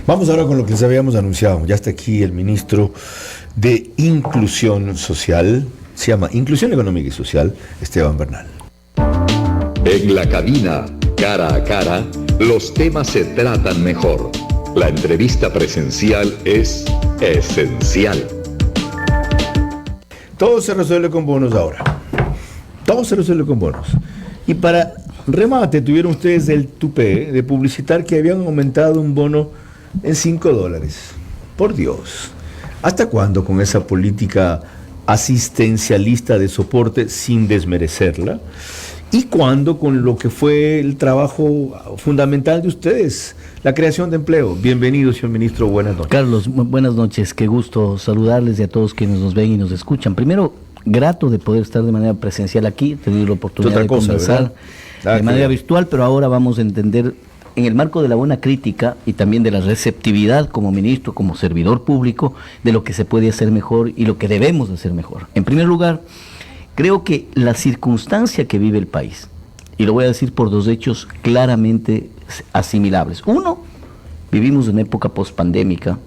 Vamos ahora con lo que les habíamos anunciado. Ya está aquí el ministro de Inclusión Social, se llama Inclusión Económica y Social, Esteban Bernal. En la cabina, cara a cara, los temas se tratan mejor. La entrevista presencial es esencial. Todo se resuelve con bonos ahora. Todo se resuelve con bonos. Y para remate tuvieron ustedes el tupé de publicitar que habían aumentado un bono en $5. Por Dios. ¿Hasta cuándo con esa política asistencialista de soporte sin desmerecerla? ¿Y cuándo con lo que fue el trabajo fundamental de ustedes, la creación de empleo? Bienvenido, señor ministro, buenas noches. Carlos, buenas noches, qué gusto saludarles y a todos quienes nos ven y nos escuchan. Primero, grato de poder estar de manera presencial aquí, tener la oportunidad de conversar de manera virtual, pero ahora vamos a entender, en el marco de la buena crítica y también de la receptividad como ministro, como servidor público, de lo que se puede hacer mejor y lo que debemos hacer mejor. En primer lugar, creo que la circunstancia que vive el país, y lo voy a decir por dos hechos claramente asimilables. Uno, vivimos en época pospandémica,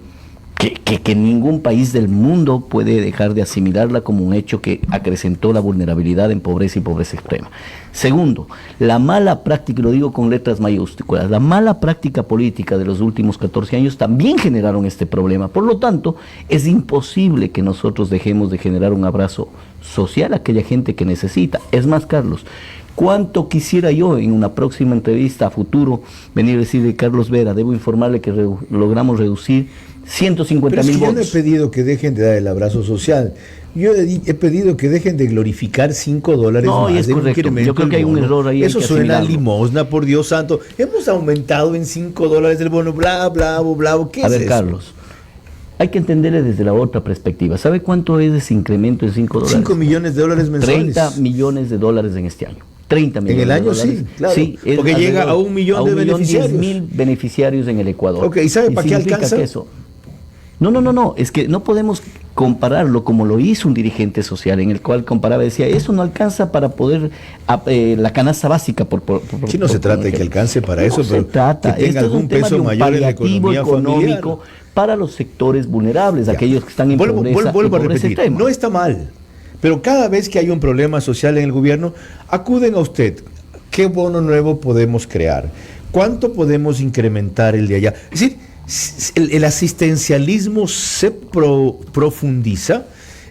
que ningún país del mundo puede dejar de asimilarla como un hecho que acrecentó la vulnerabilidad en pobreza y pobreza extrema. Segundo, la mala práctica, y lo digo con letras mayúsculas, la mala práctica política de los últimos 14 años también generaron este problema. Por lo tanto, es imposible que nosotros dejemos de generar un abrazo social a aquella gente que necesita. Es más, Carlos, ¿cuánto quisiera yo en una próxima entrevista a futuro venir a decirle, Carlos Vera, debo informarle que logramos reducir 150,000 votos? Yo no he pedido que dejen de dar el abrazo social. Yo he pedido que dejen de glorificar $5 no, más. Y es correcto. Yo creo que hay un error ahí. Eso suena a limosna, por Dios santo. Hemos aumentado en $5 el bono, bla, bla, bla, bla. ¿Qué es eso? Carlos, hay que entenderle desde la otra perspectiva. ¿Sabe cuánto es ese incremento en $5? $5 millones mensuales. 30 millones de dólares en este año. 30 millones. En el año sí, claro. Sí, porque llega a 1 millón de beneficiarios. 10,000 beneficiarios en el Ecuador. Ok, ¿y sabe para qué alcanza? No, es que no podemos compararlo como lo hizo un dirigente social, en el cual comparaba y decía, eso no alcanza para poder, la canasta básica. Sí, no se trata de que alcance para eso, pero que tenga algún peso mayor en la economía económico familiar para los sectores vulnerables, aquellos que están en pobreza. Vuelvo a repetir, no está mal, pero cada vez que hay un problema social en el gobierno, acuden a usted. ¿Qué bono nuevo podemos crear? ¿Cuánto podemos incrementar el de allá? Es decir, el asistencialismo se profundiza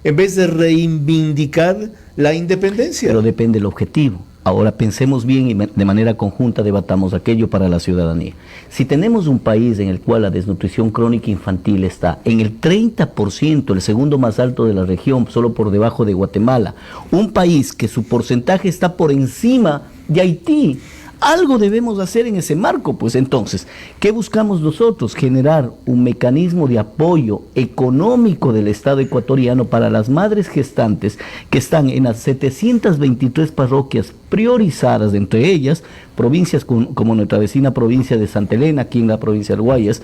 en vez de reivindicar la independencia. Pero depende del objetivo. Ahora pensemos bien y de manera conjunta debatamos aquello para la ciudadanía. Si tenemos un país en el cual la desnutrición crónica infantil está en el 30%, el segundo más alto de la región, solo por debajo de Guatemala, un país que su porcentaje está por encima de Haití, algo debemos hacer en ese marco. Pues entonces, ¿qué buscamos nosotros? Generar un mecanismo de apoyo económico del Estado ecuatoriano para las madres gestantes que están en las 723 parroquias priorizadas, entre ellas provincias como nuestra vecina provincia de Santa Elena, aquí en la provincia de Guayas,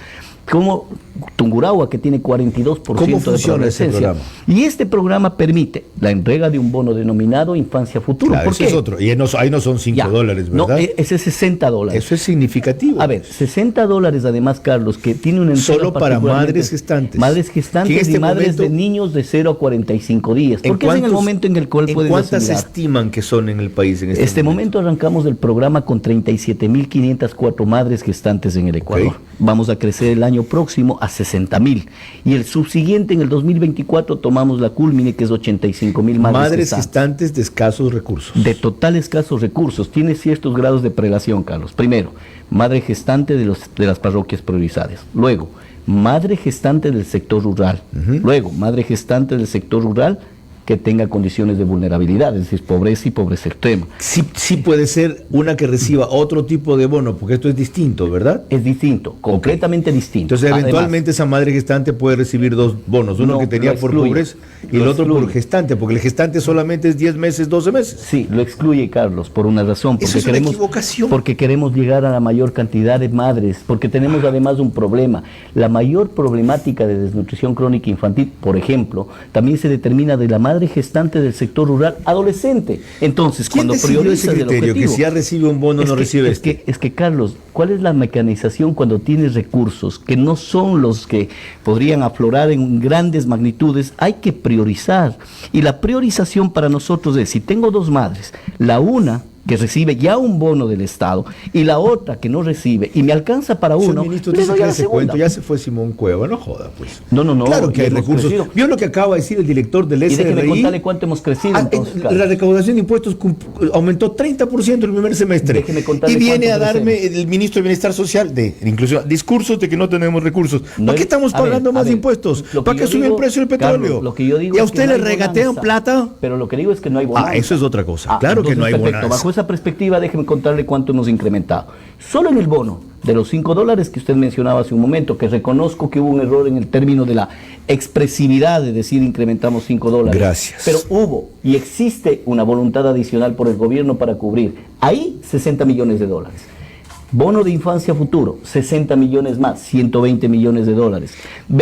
como Tungurahua, que tiene 42% ¿Cómo funciona ese programa? Y este programa permite la entrega de un bono denominado Infancia Futuro. Claro, ¿Por qué? Es otro. Y ahí no son $5, ¿verdad? No, ese es $60. Eso es significativo. A ver, $60 además, Carlos, que tiene una entrega solo para madres gestantes. Madres gestantes y madres de niños de 0 a 45 días. Porque es en el momento en el cual pueden ¿Cuántas asimilar? se estiman que son en el país en este momento? Arrancamos el programa con 37,504 madres gestantes en el Ecuador. Okay. Vamos a crecer el año próximo a 60,000. Y el subsiguiente, en el 2024, tomamos la culmine, que es 85,000 madres gestantes de escasos recursos. De total escasos recursos. Tiene ciertos grados de prelación, Carlos. Primero, madre gestante de las parroquias priorizadas. Luego, madre gestante del sector rural. Luego, madre gestante del sector rural que tenga condiciones de vulnerabilidad, es decir, pobreza y pobreza extrema. Sí puede ser una que reciba otro tipo de bono, porque esto es distinto, ¿verdad? Es distinto, completamente distinto. Entonces, eventualmente esa madre gestante puede recibir dos bonos, uno que tenía por pobreza y el otro por gestante, porque el gestante solamente es 10 meses, 12 meses. Sí, lo excluye, Carlos, por una razón. Eso es una equivocación. Porque queremos llegar a la mayor cantidad de madres, porque tenemos además un problema. La mayor problemática de desnutrición crónica infantil, por ejemplo, también se determina de la madre madre gestante del sector rural adolescente. Entonces, ¿quién cuando decidió priorizas ese el criterio, objetivo, que si ya recibe un bono no recibe este? Es que, Carlos, ¿cuál es la mecanización cuando tienes recursos que no son los que podrían aflorar en grandes magnitudes? Hay que priorizar. Y la priorización para nosotros es, si tengo dos madres, la una que recibe ya un bono del Estado y la otra que no recibe y me alcanza para uno, ministro, le doy a la ese segunda. cuento, ya se fue Simón Cueva, no joda pues. No. Claro que hay hemos recursos. crecido. Vio lo que acaba de decir el director del Y déjeme SRI. contarle cuánto hemos crecido. Entonces, claro. La recaudación de impuestos aumentó 30% el primer semestre. Déjeme contarle Y viene a cuánto darme el ministro de Bienestar Social, de inclusión, discursos de que no tenemos recursos. No, ¿Para qué estamos pagando más a ver, impuestos? lo que ¿Para qué yo sube el digo, precio del petróleo? Carlos, lo que yo digo ¿Y a es que usted no le hay regatean bonanza. plata? Pero lo que digo es que no hay bonanza. Eso es otra cosa. Claro que entonces, no hay perfecto. bonanza. Bajo esa perspectiva, déjeme contarle cuánto hemos incrementado. Solo en el bono de los $5 que usted mencionaba hace un momento, que reconozco que hubo un error en el término de la expresividad de decir incrementamos $5. Gracias. Pero hubo y existe una voluntad adicional por el gobierno para cubrir ahí $60 millones. Bono de infancia futuro, 60 millones más, 120 millones de dólares.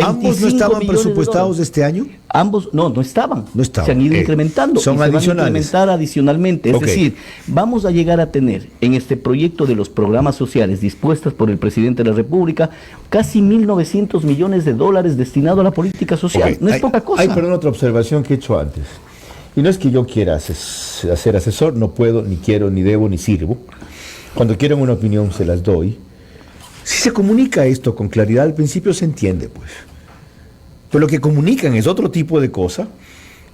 ¿Ambos no estaban presupuestados este año? Ambos, no estaban. No estaban. Se han ido incrementando. Son y se van a adicionales. incrementar adicionalmente. Es Ok. decir, vamos a llegar a tener en este proyecto de los programas sociales dispuestas por el presidente de la República casi 1.900 millones de dólares destinados a la política social. Ok. No es poca cosa. Hay, perdón, otra observación que he hecho antes. Y no es que yo quiera ser asesor, no puedo, ni quiero, ni debo, ni sirvo. Cuando quieren una opinión se las doy. Si se comunica esto con claridad, al principio se entiende, pues. Pero lo que comunican es otro tipo de cosa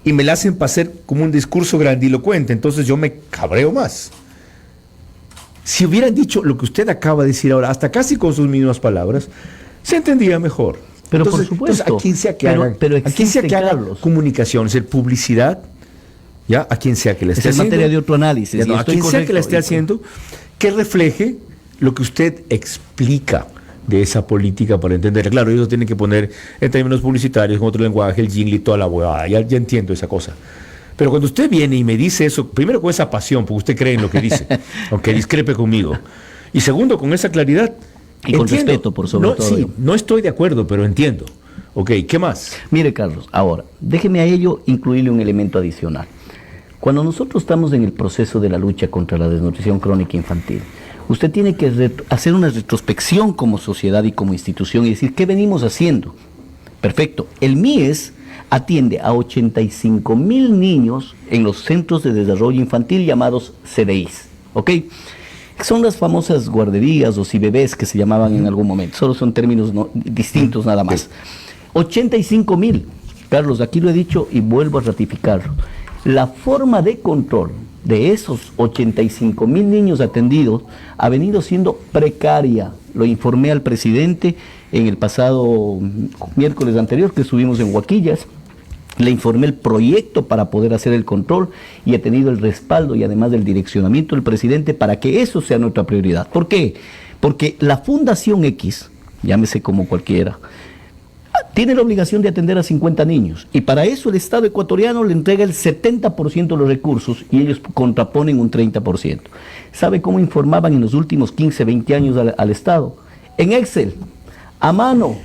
y me la hacen pasar como un discurso grandilocuente, entonces yo me cabreo más. Si hubieran dicho lo que usted acaba de decir ahora, hasta casi con sus mismas palabras, se entendía mejor. Pero Entonces, por supuesto. entonces, a quien sea que Pero haga, a quien sea que haga Carlos. comunicación, es publicidad, ya, a quien sea que le esté Es haciendo. materia de otro análisis. Ya no, y a estoy quien sea que le esté correcto. haciendo, que refleje lo que usted explica de esa política para entenderla. Claro, ellos tienen que poner en términos publicitarios, con otro lenguaje, el jingle y toda la huevada. Ya entiendo esa cosa. Pero cuando usted viene y me dice eso, primero con esa pasión, porque usted cree en lo que dice, aunque discrepe conmigo. Y segundo, con esa claridad. Y con respeto, por sobre todo. Sí, no estoy de acuerdo, pero entiendo. Ok, ¿qué más? Mire, Carlos, ahora, déjeme a ello incluirle un elemento adicional. Cuando nosotros estamos en el proceso de la lucha contra la desnutrición crónica infantil, usted tiene que hacer una retrospección como sociedad y como institución y decir, ¿qué venimos haciendo? Perfecto. El MIES atiende a 85,000 niños en los centros de desarrollo infantil llamados CDIs, ¿ok? Son las famosas guarderías o bebés que se llamaban en algún momento, solo son términos distintos nada más. 85,000. Carlos, aquí lo he dicho y vuelvo a ratificarlo. La forma de control de esos 85,000 niños atendidos ha venido siendo precaria. Lo informé al presidente en el pasado miércoles anterior que estuvimos en Huaquillas. Le informé el proyecto para poder hacer el control y he tenido el respaldo y además del direccionamiento del presidente para que eso sea nuestra prioridad. ¿Por qué? Porque la Fundación X, llámese como cualquiera, tiene la obligación de atender a 50 niños y para eso el Estado ecuatoriano le entrega el 70% de los recursos y ellos contraponen un 30%. ¿Sabe cómo informaban en los últimos 15, 20 años al Estado? En Excel, a mano,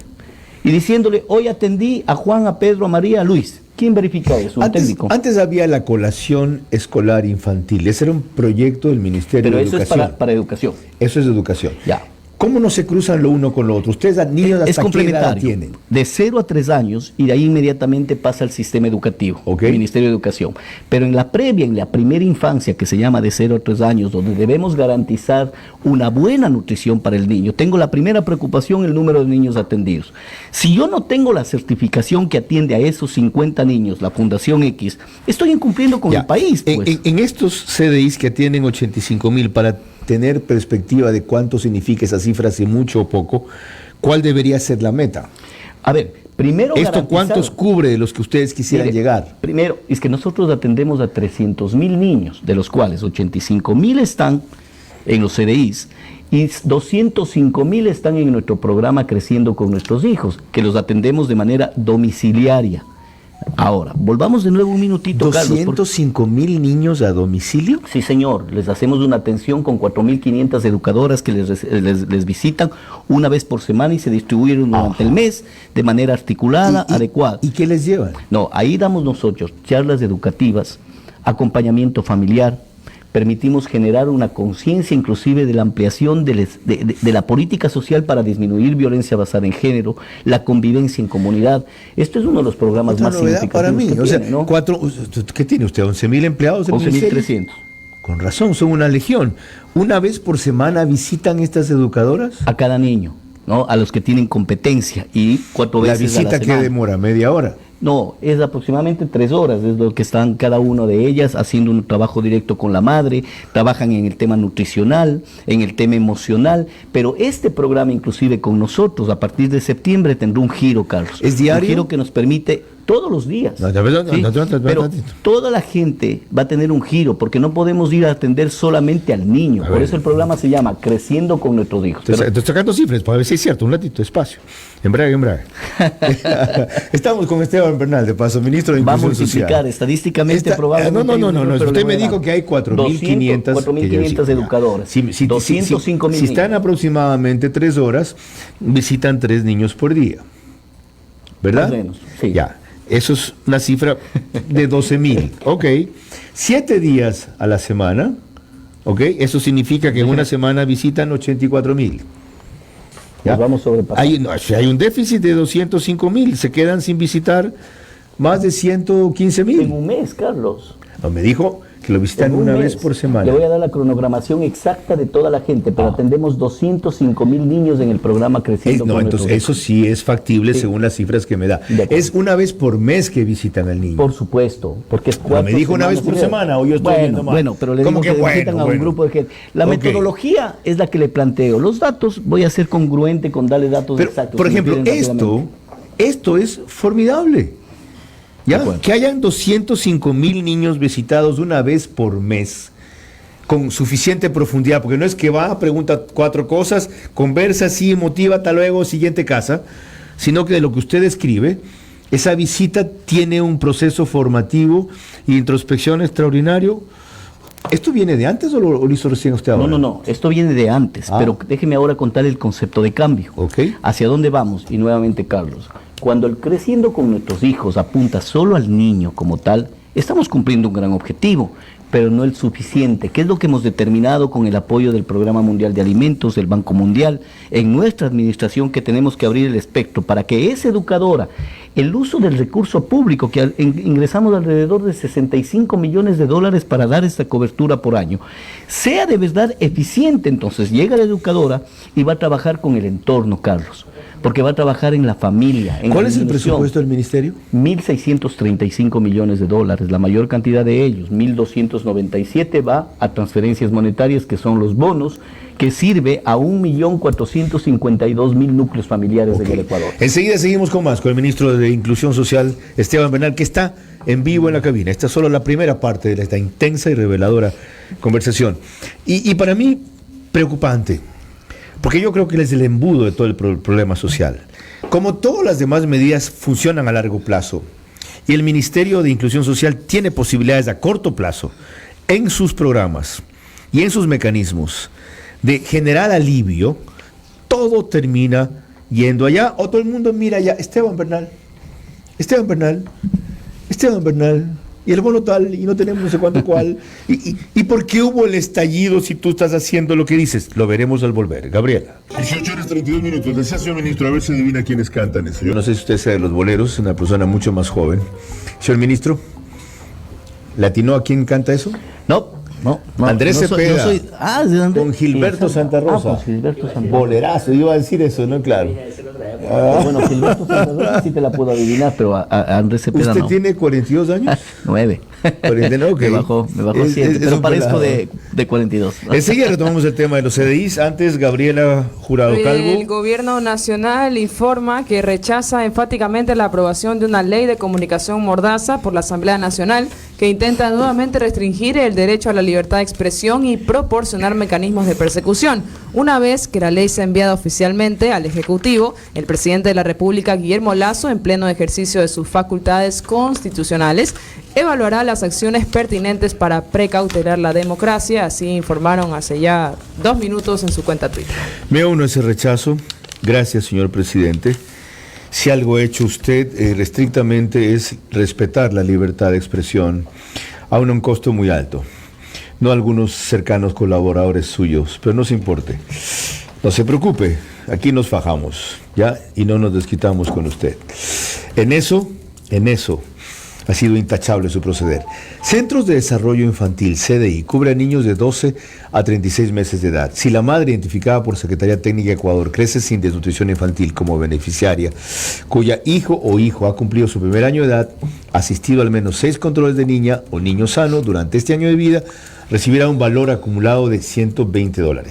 y diciéndole, hoy atendí a Juan, a Pedro, a María, a Luis. ¿Quién verifica eso? Un técnico. Antes había la colación escolar infantil, ese era un proyecto del Ministerio de Educación. Pero eso es para educación. Eso es de educación. Ya. ¿Cómo no se cruzan lo uno con lo otro? Ustedes a niños Es hasta qué edad complementario, tienen. de 0 a 3 años y de ahí inmediatamente pasa al sistema educativo, Ok. el Ministerio de Educación. Pero en la previa, en la primera infancia que se llama de 0 a 3 años, donde debemos garantizar una buena nutrición para el niño, tengo la primera preocupación, el número de niños atendidos. Si yo no tengo la certificación que atiende a esos 50 niños, la Fundación X, estoy incumpliendo con Ya. el país. Pues. En estos CDIs que atienden 85,000, para tener perspectiva de cuánto significa esa cifra, si mucho o poco, ¿cuál debería ser la meta? A ver, primero ¿Esto garantizar- cuántos cubre de los que ustedes quisieran Mire, llegar? Primero, es que nosotros atendemos a 300,000 niños, de los cuales 85,000 están en los CDIs y 205,000 están en nuestro programa Creciendo con Nuestros Hijos, que los atendemos de manera domiciliaria. Ahora, volvamos de nuevo un minutito, Carlos. ¿205,000 niños a domicilio? Sí, señor. Les hacemos una atención con 4.500 educadoras que les visitan una vez por semana y se distribuyen durante el mes de manera articulada, adecuada. ¿Y qué les llevan? No, ahí damos nosotros charlas educativas, acompañamiento familiar, permitimos generar una conciencia inclusive de la ampliación de la política social para disminuir violencia basada en género, la convivencia en comunidad. Esto es uno de los programas más significativos para mí. que O sea, tiene, ¿no? ¿Qué tiene usted? ¿11,000 empleados? 11.300. Con razón, son una legión. ¿Una vez por semana visitan estas educadoras? A cada niño, ¿no? A los que tienen competencia, y 4 veces a la semana. ¿La visita qué demora? ¿Media hora? No, es aproximadamente 3 horas, es lo que están cada una de ellas haciendo un trabajo directo con la madre, trabajan en el tema nutricional, en el tema emocional, pero este programa inclusive con nosotros a partir de septiembre tendrá un giro, Carlos. ¿Es diario? Un giro que nos permite todos los días. Pero toda la gente va a tener un giro, porque no podemos ir a atender solamente al niño. Por eso el programa se llama Creciendo con nuestros hijos. Estoy sacando cifras para ver si es cierto. Un ratito, despacio. Embrague. Estamos con Esteban Bernal, de paso, ministro de Inclusión Vamos a Social. multiplicar estadísticamente probablemente. No. Usted me dijo que hay 4.500 4.500 educadoras. 205,000 si están aproximadamente 3 horas, visitan 3 niños por día. ¿Verdad? Más o menos, sí. Ya. Eso es una cifra de 12,000. Ok. 7 días a la semana. Ok. Eso significa que en una semana visitan 84,000. Nos vamos sobrepasando. Hay un déficit de 205,000. Se quedan sin visitar más de 115,000. En un mes, Carlos. No, me dijo que lo visitan una vez por semana. Le voy a dar la cronogramación exacta de toda la gente, pero atendemos 205,000 niños en el programa Creciendo. Entonces eso sí es factible según las cifras que me da. Es una vez por mes que visitan al niño. Por supuesto, porque es 4 me dijo una vez por semana, o yo estoy viendo mal. Bueno, pero le digo que visitan a un grupo de gente. La metodología es la que le planteo. Los datos, voy a ser congruente con darle datos exactos. Por ejemplo, esto es formidable. ¿Ya? Que hayan 205,000 niños visitados una vez por mes, con suficiente profundidad, porque no es que va, pregunta 4 cosas, conversa, sí, motiva, hasta luego, siguiente casa, sino que de lo que usted escribe, esa visita tiene un proceso formativo e introspección extraordinario. ¿Esto viene de antes o lo hizo recién usted ahora? No, esto viene de antes, pero déjeme ahora contar el concepto de cambio. ¿Hacia dónde vamos? Y nuevamente, Carlos, cuando el Creciendo con nuestros hijos apunta solo al niño como tal, estamos cumpliendo un gran objetivo, pero no el suficiente, que es lo que hemos determinado con el apoyo del Programa Mundial de Alimentos, del Banco Mundial, en nuestra administración, que tenemos que abrir el espectro para que esa educadora, el uso del recurso público, que ingresamos alrededor de $65 millones para dar esta cobertura por año, sea de verdad eficiente. Entonces llega la educadora y va a trabajar con el entorno, Carlos, porque va a trabajar en la familia. ¿Cuál es el presupuesto del ministerio? $1.635 millones, la mayor cantidad de ellos, 1.297 va a transferencias monetarias, que son los bonos, que sirve a 1.452.000 núcleos familiares en el Ecuador. Enseguida seguimos con más, con el ministro de Inclusión Social, Esteban Bernal, que está en vivo en la cabina. Esta es solo la primera parte de esta intensa y reveladora conversación. Y para mí, preocupante, porque yo creo que es el embudo de todo el problema social. Como todas las demás medidas funcionan a largo plazo, y el Ministerio de Inclusión Social tiene posibilidades a corto plazo, en sus programas y en sus mecanismos, de generar alivio, todo termina yendo allá, o todo el mundo mira allá, Esteban Bernal, y el bono tal, y no tenemos no sé cuánto cuál, y ¿por qué hubo el estallido si tú estás haciendo lo que dices? Lo veremos al volver. Gabriela. 18:32. Decía, señor ministro, a ver si adivina quiénes cantan eso. Yo no sé si usted sabe de los boleros, es una persona mucho más joven. Señor ministro, ¿le atinó a quién canta eso? No. Andrés Cepeda, con Gilberto Santa Rosa. Con Gilberto Santa Rosa. Bolerazo, iba a decir eso, ¿no? Claro. Bueno, Gilberto Santa Rosa sí te la puedo adivinar, pero a Andrés Cepeda ¿Usted no. tiene 42 años? 9. 49, okay. Me bajó 7, pero parezco de 42. Enseguida retomamos el tema de los CDIs. Antes, Gabriela Jurado Calvo. El gobierno nacional informa que rechaza enfáticamente la aprobación de una ley de comunicación mordaza por la Asamblea Nacional que intenta nuevamente restringir el derecho a la libertad de expresión y proporcionar mecanismos de persecución. Una vez que la ley sea enviada oficialmente al Ejecutivo, el presidente de la República, Guillermo Lasso, en pleno ejercicio de sus facultades constitucionales, evaluará las acciones pertinentes para precautelar la democracia, así informaron hace ya 2 minutos en su cuenta Twitter. Me uno a ese rechazo. Gracias, señor presidente. Si algo ha hecho usted estrictamente es respetar la libertad de expresión, aún a un costo muy alto. No algunos cercanos colaboradores suyos, pero no se importe. No se preocupe, aquí nos fajamos, ¿ya? Y no nos desquitamos con usted. En eso, ha sido intachable su proceder. Centros de Desarrollo Infantil, CDI, cubre a niños de 12 a 36 meses de edad. Si la madre identificada por Secretaría Técnica de Ecuador crece sin desnutrición infantil como beneficiaria, cuya hijo o hijo ha cumplido su primer año de edad, asistido al menos 6 controles de niña o niño sano durante este año de vida, recibirá un valor acumulado de $120.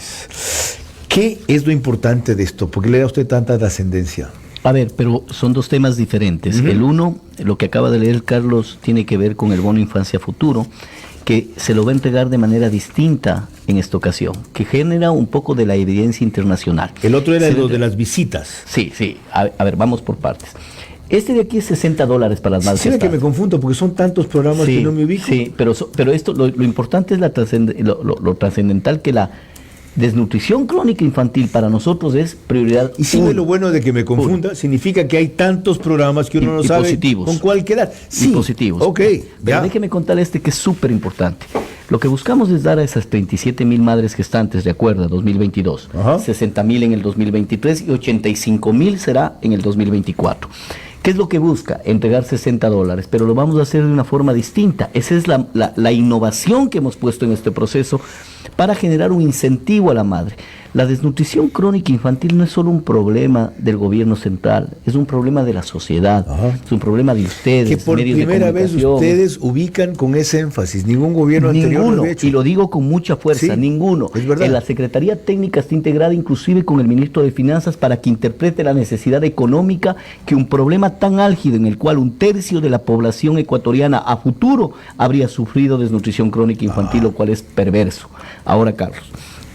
¿Qué es lo importante de esto? ¿Por qué le da a usted tanta trascendencia? A ver, pero son dos temas diferentes. El uno, lo que acaba de leer Carlos, tiene que ver con el bono Infancia Futuro, que se lo va a entregar de manera distinta en esta ocasión, que genera un poco de la evidencia internacional. El otro era lo de las visitas. Sí. A ver, vamos por partes. Este de aquí es $60 para las madres. Sí, que me confundo porque son tantos programas que no me ubico. Sí, pero esto, lo importante es lo trascendental, que la desnutrición crónica infantil para nosotros es prioridad. Y sí, lo bueno de que me confunda, significa que hay tantos programas que uno no sabe positivos, con cuál quedar. Sí, y positivos. Ok, pero déjeme contar que es súper importante. Lo que buscamos es dar a esas 37,000 madres gestantes, de acuerdo, a 2022, 60,000 en el 2023 y 85,000 será en el 2024. ¿Qué es lo que busca? Entregar $60, pero lo vamos a hacer de una forma distinta. Esa es la innovación que hemos puesto en este proceso para generar un incentivo a la madre. La desnutrición crónica infantil no es solo un problema del gobierno central, es un problema de la sociedad, es un problema de ustedes, que por primera vez ustedes ubican con ese énfasis. Ningún gobierno anterior lo ha hecho. Y lo digo con mucha fuerza, ninguno. Es verdad. En la Secretaría Técnica está integrada inclusive con el ministro de Finanzas para que interprete la necesidad económica que un problema tan álgido en el cual 1/3 de la población ecuatoriana a futuro habría sufrido desnutrición crónica infantil, lo cual es perverso. Ahora, Carlos,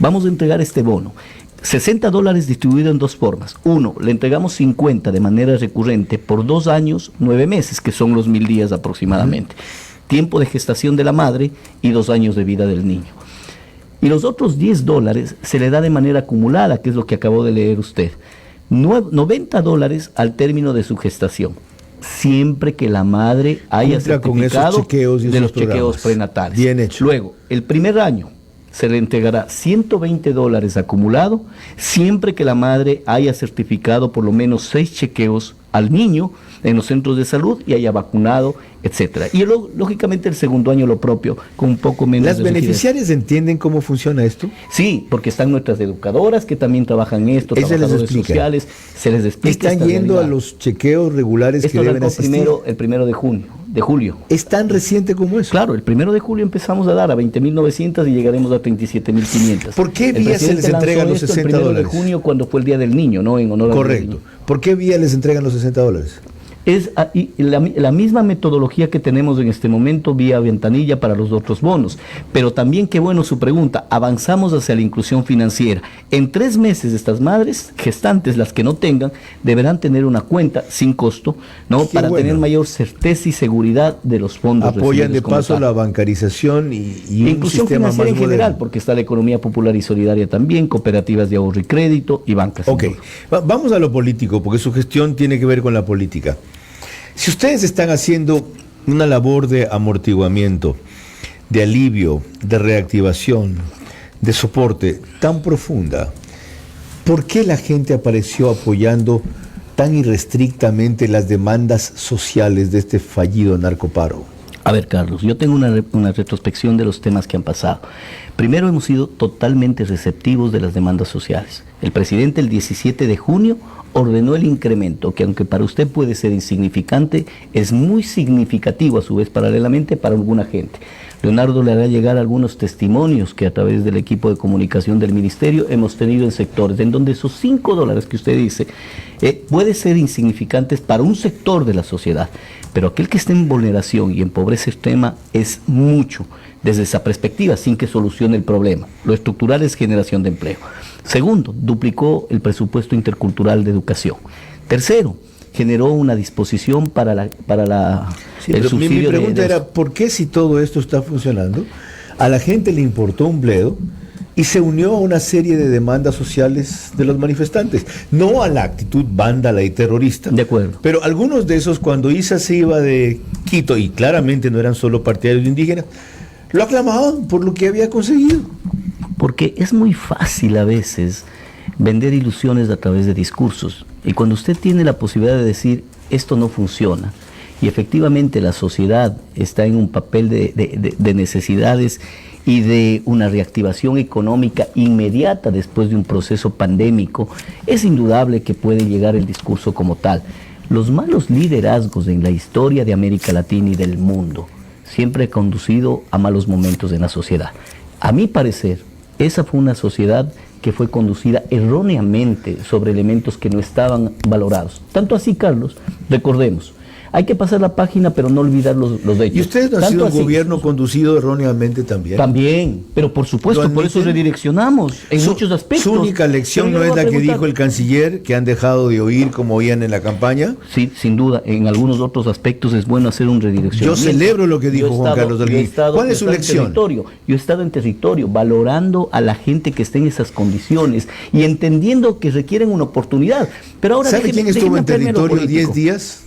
vamos a entregar este bono. $60 distribuido en 2 formas. Uno, le entregamos 50 de manera recurrente por 2 años, 9 meses, que son los 1000 días aproximadamente. Tiempo de gestación de la madre y 2 años de vida del niño. Y los otros $10 se le da de manera acumulada, que es lo que acabó de leer usted. $90 al término de su gestación, siempre que la madre haya certificado de los chequeos prenatales. Bien hecho. Luego, el primer año se le entregará $120 acumulado, siempre que la madre haya certificado por lo menos 6 chequeos al niño en los centros de salud y haya vacunado, etcétera. Y lógicamente el segundo año lo propio, con un poco menos ¿Las de beneficiarias entienden cómo funciona esto? Sí, porque están nuestras educadoras que también trabajan en esto, trabajadores sociales, se les explica. ¿Están yendo a los chequeos regulares que deben asistir? El 1 de julio. ¿Es tan reciente como eso? Claro, el 1 de julio empezamos a dar a 20.900 y llegaremos a 37.500. ¿Por qué vía se les entregan los $60? El 1 de junio, cuando fue el Día del Niño, ¿no? En honor al Día del Niño. ¿Por qué vía les entregan los $60? Es la misma metodología que tenemos en este momento vía ventanilla para los otros bonos, pero también, qué bueno su pregunta, avanzamos hacia la inclusión financiera. En 3 meses estas madres gestantes, las que no tengan, deberán tener una cuenta sin costo, ¿no? Para tener mayor certeza y seguridad de los fondos. Apoyan de paso la bancarización y inclusión financiera en general, porque está la economía popular y solidaria también, cooperativas de ahorro y crédito y bancas. Ok, vamos a lo político, porque su gestión tiene que ver con la política. Si ustedes están haciendo una labor de amortiguamiento, de alivio, de reactivación, de soporte tan profunda, ¿por qué la gente apareció apoyando tan irrestrictamente las demandas sociales de este fallido narcoparo? A ver, Carlos, yo tengo una retrospección de los temas que han pasado. Primero, hemos sido totalmente receptivos de las demandas sociales. El presidente el 17 de junio ordenó el incremento, que aunque para usted puede ser insignificante, es muy significativo a su vez paralelamente para alguna gente. Leonardo le hará llegar algunos testimonios que a través del equipo de comunicación del ministerio hemos tenido en sectores en donde esos $5 que usted dice puede ser insignificantes para un sector de la sociedad, pero aquel que esté en vulneración y en pobreza extrema es mucho desde esa perspectiva sin que solucione el problema. Lo estructural es generación de empleo. Segundo, duplicó el presupuesto intercultural de educación. Tercero, generó una disposición para el subsidio. Mi pregunta era, ¿por qué si todo esto está funcionando, a la gente le importó un bledo y se unió a una serie de demandas sociales de los manifestantes? No a la actitud vándala y terrorista. De acuerdo. Pero algunos de esos, cuando ISA se iba de Quito, y claramente no eran solo partidarios indígenas, lo aclamaban por lo que había conseguido. Porque es muy fácil a veces vender ilusiones a través de discursos. Y cuando usted tiene la posibilidad de decir, esto no funciona, y efectivamente la sociedad está en un papel de necesidades y de una reactivación económica inmediata después de un proceso pandémico, es indudable que puede llegar el discurso como tal. Los malos liderazgos en la historia de América Latina y del mundo siempre han conducido a malos momentos en la sociedad. A mi parecer, esa fue una sociedad que fue conducida erróneamente sobre elementos que no estaban valorados. Tanto así, Carlos, recordemos, hay que pasar la página, pero no olvidar los hechos. ¿Y ustedes no han sido un gobierno conducido erróneamente también? También, pero por supuesto, por eso redireccionamos en muchos aspectos. ¿Su única lección no es la que dijo el canciller, que han dejado de oír como oían en la campaña? Sí, sin duda, en algunos otros aspectos es bueno hacer un redireccionamiento. Yo celebro lo que dijo Juan Carlos Holguín. ¿Cuál es su lección? Yo he estado en territorio, valorando a la gente que esté en esas condiciones y entendiendo que requieren una oportunidad. Pero ahora ¿sabe quién estuvo en territorio 10 días?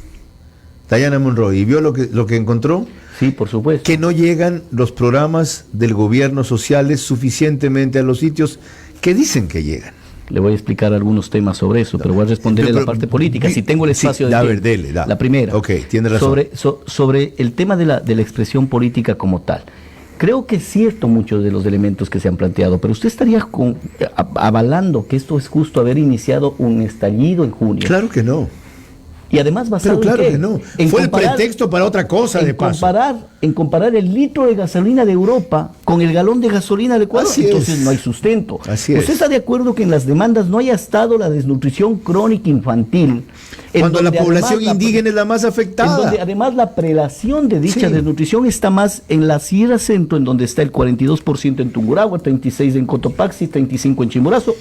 Dayana Monroy, ¿y vio lo que encontró? Sí, por supuesto. Que no llegan los programas del gobierno sociales suficientemente a los sitios que dicen que llegan. Le voy a explicar algunos temas sobre eso, pero voy a responderle la parte política, si tengo el espacio de tiempo. Dele, da. La primera. Ok, tiene razón. Sobre el tema de la expresión política como tal. Creo que es cierto muchos de los elementos que se han planteado, pero usted estaría avalando que esto es justo haber iniciado un estallido en junio. Claro que no. Y además basado pero claro en qué? Que no. En fue comparar, el pretexto para otra cosa de paso. En comparar el litro de gasolina de Europa con el galón de gasolina de Ecuador, así entonces es. No hay sustento. Así ¿Usted está de acuerdo que en las demandas no haya estado la desnutrición crónica infantil? Cuando la población indígena es la más afectada. En donde además la prelación de dicha desnutrición está más en la Sierra Centro, en donde está el 42% en Tungurahua, 36% en Cotopaxi, 35% en Chimborazo.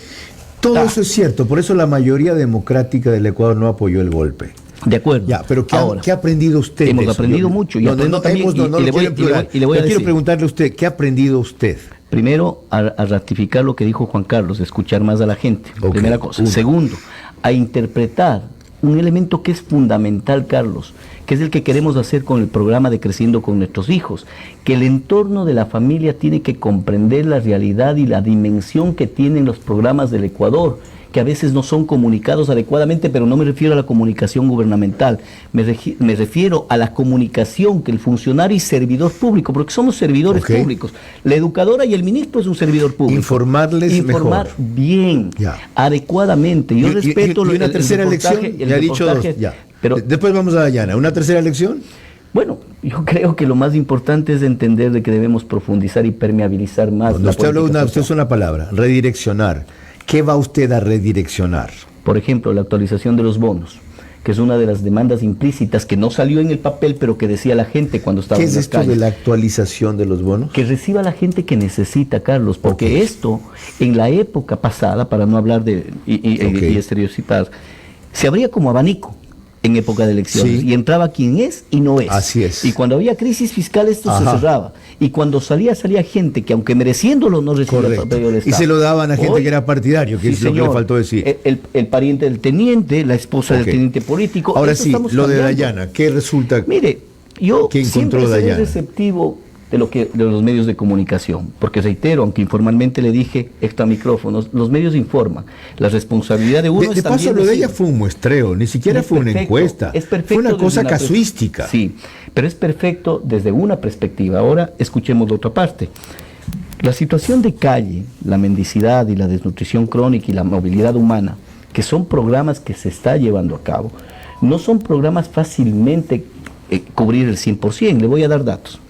Todo eso es cierto, por eso la mayoría democrática del Ecuador no apoyó el golpe. De acuerdo. Ya, pero ¿qué ha aprendido usted? Hemos aprendido mucho. Y quiero preguntarle a usted, ¿qué ha aprendido usted? Primero, a ratificar lo que dijo Juan Carlos, escuchar más a la gente. Primera cosa. Segundo, a interpretar un elemento que es fundamental, Carlos, que es el que queremos hacer con el programa de Creciendo con Nuestros Hijos, que el entorno de la familia tiene que comprender la realidad y la dimensión que tienen los programas del Ecuador, que a veces no son comunicados adecuadamente, pero no me refiero a la comunicación gubernamental, me refiero a la comunicación que el funcionario y servidor público, porque somos servidores públicos, la educadora y el ministro es un servidor público. Informar mejor. Bien, adecuadamente. Yo respeto y una tercera lección, ya ha dicho dos, ya. Pero después vamos a Dayana, ¿una tercera lección? Bueno, yo creo que lo más importante es entender de que debemos profundizar y permeabilizar más. Usted usa una palabra, redireccionar. ¿Qué va usted a redireccionar? Por ejemplo, la actualización de los bonos, que es una de las demandas implícitas que no salió en el papel, pero que decía la gente cuando estaba en las calles. ¿Qué es esto de la actualización de los bonos? Que reciba la gente que necesita, Carlos, porque esto, en la época pasada, para no hablar y estereotipar, se abría como abanico en época de elecciones, y entraba quien es y no es. Así es. Y cuando había crisis fiscal esto se cerraba. Y cuando salía gente que aunque mereciéndolo no recibía el papel del Estado. Y se lo daban a gente que era partidario, que es lo que le faltó decir. El pariente del teniente, la esposa del teniente político. Ahora sí, lo de Dayana, ¿qué resulta? Mire, yo ¿qué siempre encontró seré Dayana? receptivo de los medios de comunicación, porque reitero, aunque informalmente le dije extra micrófonos, los medios informan. La responsabilidad de uno de paso, lo de ella fue un muestreo, ni siquiera fue una encuesta, fue una cosa casuística. Sí, pero es perfecto desde una perspectiva. Ahora escuchemos la otra parte. La situación de calle, la mendicidad y la desnutrición crónica y la movilidad humana, que son programas que se está llevando a cabo, no son programas fácilmente cubrir el 100%. Le voy a dar datos.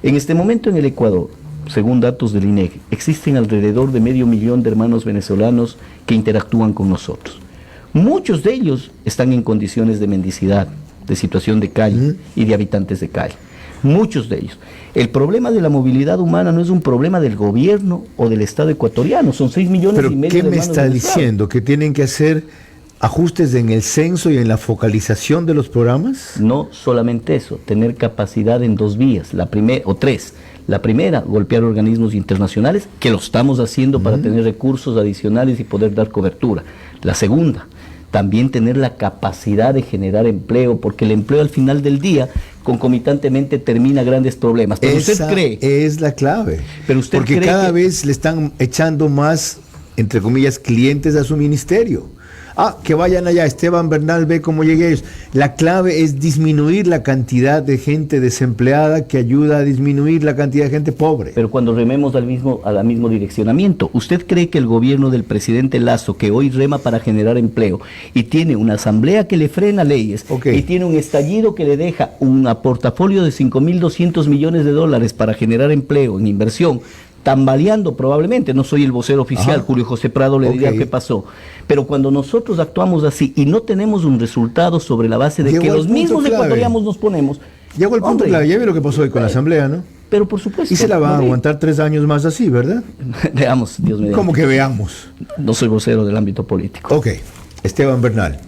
En este momento en el Ecuador, según datos del INEGI, existen alrededor de 500,000 de hermanos venezolanos que interactúan con nosotros. Muchos de ellos están en condiciones de mendicidad, de situación de calle y de habitantes de calle. Muchos de ellos. El problema de la movilidad humana no es un problema del gobierno o del Estado ecuatoriano, son 6,5 millones de hermanos venezolanos. ¿Qué me está diciendo? ¿Que tienen que hacer ajustes en el censo y en la focalización de los programas? No solamente eso, tener capacidad en 2 vías, o 3. La primera, golpear organismos internacionales, que lo estamos haciendo para tener recursos adicionales y poder dar cobertura. La segunda, también tener la capacidad de generar empleo, porque el empleo al final del día concomitantemente termina grandes problemas. Pero Esa usted cree, es la clave, pero usted porque cree cada vez le están echando más, entre comillas, clientes a su ministerio. Que vayan allá, Esteban Bernal ve cómo llegué ellos. La clave es disminuir la cantidad de gente desempleada, que ayuda a disminuir la cantidad de gente pobre. Pero cuando rememos al mismo direccionamiento, ¿usted cree que el gobierno del presidente Lasso, que hoy rema para generar empleo, y tiene una asamblea que le frena leyes, y tiene un estallido que le deja un portafolio de 5.200 millones de dólares para generar empleo en inversión, tambaleando probablemente? No soy el vocero oficial, Julio José Prado le diría qué pasó, pero cuando nosotros actuamos así y no tenemos un resultado sobre la base de que los mismos ecuatorianos nos ponemos, llegó el punto clave. Ya ve lo que pasó hoy con la asamblea, ¿no? Pero por supuesto. Y se la va a aguantar 3 años más así, ¿verdad? Veamos, Dios mío. ¿Cómo que veamos? No soy vocero del ámbito político. Ok, Esteban Bernal,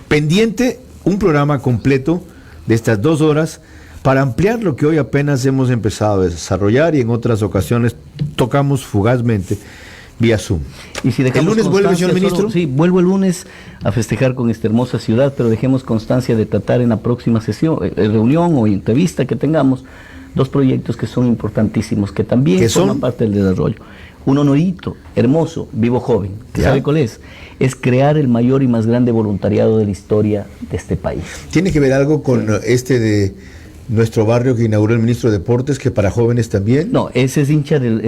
pendiente un programa completo de estas 2 horas para ampliar lo que hoy apenas hemos empezado a desarrollar y en otras ocasiones tocamos fugazmente vía Zoom. Y si ¿el lunes vuelve, señor ministro? Sí, vuelvo el lunes a festejar con esta hermosa ciudad, pero dejemos constancia de tratar en la próxima sesión, reunión o entrevista que tengamos, 2 proyectos que son importantísimos, que también forman parte del desarrollo. Un honorito hermoso, Vivo Joven. ¿Sabe cuál es? Es crear el mayor y más grande voluntariado de la historia de este país. ¿Tiene que ver algo con de nuestro barrio que inauguró el ministro de Deportes, que para jóvenes también? No, ese es hincha del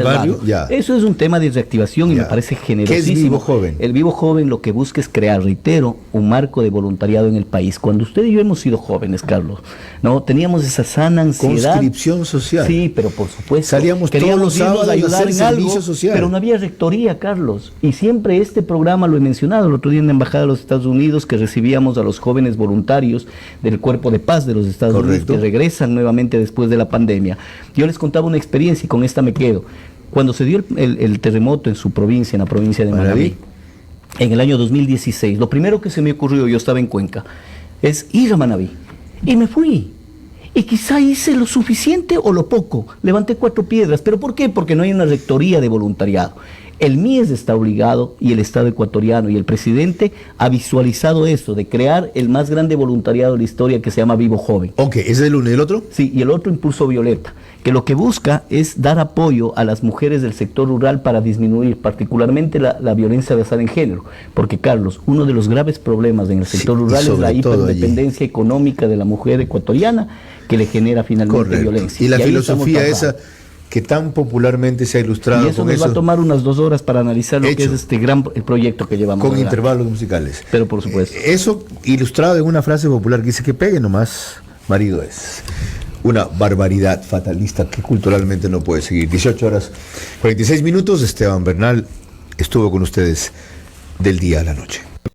barrio. Ya. Eso es un tema de reactivación y me parece generosísimo. ¿Qué es Vivo Joven? El Vivo Joven lo que busca es crear, reitero, un marco de voluntariado en el país. Cuando usted y yo hemos sido jóvenes, Carlos, no teníamos esa sana ansiedad. Conscripción social. Sí, pero por supuesto. Salíamos todos los sábados a ayudar en algo, social. Pero no había rectoría, Carlos. Y siempre este programa lo he mencionado el otro día en la Embajada de los Estados Unidos, que recibíamos a los jóvenes voluntarios del Cuerpo de Paz de los Estados Unidos, que regresan nuevamente después de la pandemia. Yo les contaba una experiencia y con esta me quedo. Cuando se dio el terremoto en su provincia, en la provincia de Manabí, en el año 2016, lo primero que se me ocurrió, yo estaba en Cuenca, es ir a Manabí. Y me fui. Y quizá hice lo suficiente o lo poco. Levanté 4 piedras. ¿Pero por qué? Porque no hay una rectoría de voluntariado. El MIES está obligado, y el Estado ecuatoriano y el presidente ha visualizado eso, de crear el más grande voluntariado de la historia, que se llama Vivo Joven. Ok, ¿ese es el uno y el otro? Sí, y el otro, Impulso Violeta, que lo que busca es dar apoyo a las mujeres del sector rural para disminuir particularmente la violencia basada en género. Porque, Carlos, uno de los graves problemas en el sector rural es la hiperdependencia económica de la mujer ecuatoriana, que le genera finalmente violencia. Y la filosofía esa que tan popularmente se ha ilustrado. Y eso nos va a tomar unas 2 horas para analizar lo que es este gran proyecto que llevamos. Con intervalos musicales. Pero por supuesto. Eso ilustrado en una frase popular que dice: que pegue nomás, marido es. Una barbaridad fatalista que culturalmente no puede seguir. 18 horas 46 minutos. Esteban Bernal estuvo con ustedes del día a la noche.